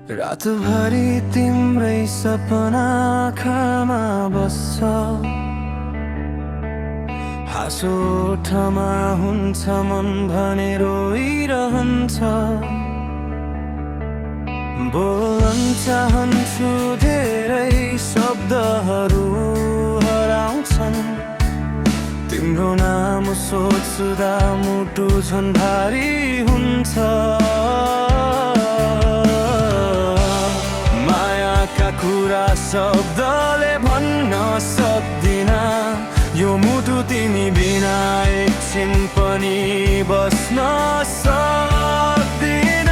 रातभरि तिम्रै सपना आँखामा बस्छ, हाँसो ओठमा हुन्छ मन भने रोइरहन्छ। बोल्न चाहन्छु धेरै शब्दहरू हराउँछन्, तिम्रो नाम सोच्दा मुटु झन् भारी हुन्छ। मायाका कुरा शब्दले भन्न सक्दिन, यो मुटु तिमी बिना एकछिन पनि बस्न सक्दिन।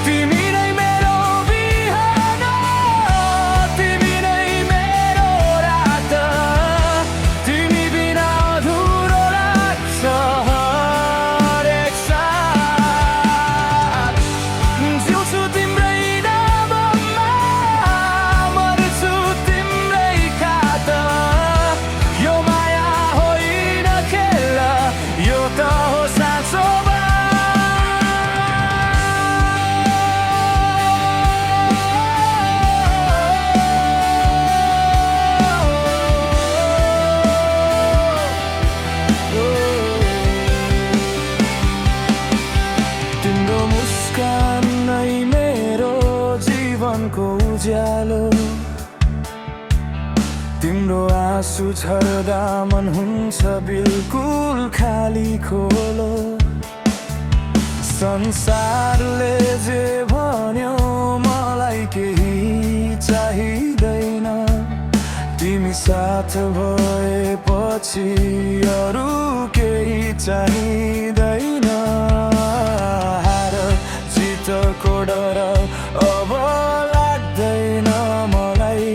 तिमी नै मेरो बिहान, तिमी नै मेरो रात, तिमी बिना अधुरो लाग्छ हरेक साथ। जिउँछु तिम्रै नाममा, मर्छु तिम्रै खातिर। यो माया होइन खेल, यो त हो साँचो तिम्रो मुस्कान नै मेरो जीवनको उज्यालो, तिम्रो आँसु झर्दा मन हुन्छ बिल्कुल खाली खोलो। संसारले जे भन्यो मलाई केही चाहिँदैन, तिमी साथ भएपछि अरू केही चाहिँदैन। हार जितको डर अब लाग्दैन मलाई,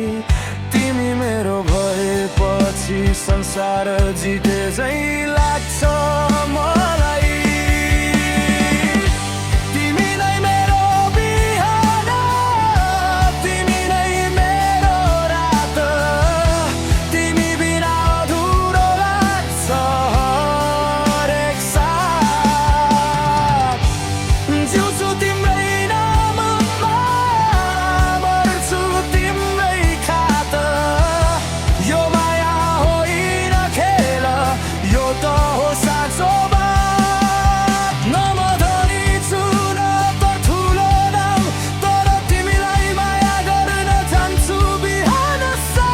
तिमी मेरो भएपछि संसार जिते झै लाग्छ मलाई। तिमी नै मेरो बिहान, तिमी नै मेरो रात, तिमी बिना अधुरो लाग्छ हरेक साथ। जिउँछु तिम्रै नाममा, मर्छु तिम्रै खातिर। यो माया होइन खेल, यो त हो साँचो बात। न म धनी छु न त ठुलो नाम, तर तिमीलाई माया गर्न जान्छु बिहान साथ।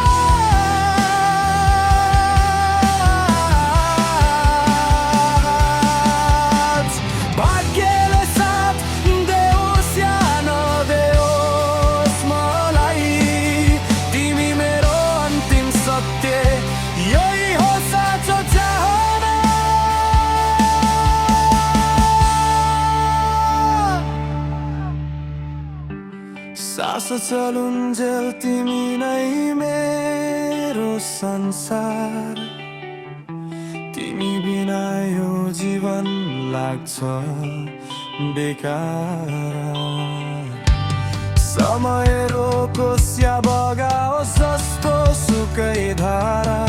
भाग्यले साथ देओस् या नदेओस् मलाई, तिमी मेरो अन्तिम सत्य, यही हो साँचो चाहना। सास चलुन्जेल तिमी नै मेरो संसार, तिमी बिना यो जीवन लाग्छ बेकार। समय रोकोस् या बगाओस् जस्तो सुकै धारा,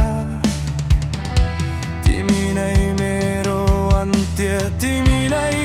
तिमी नै मेरो अन्त्य, तिमी नै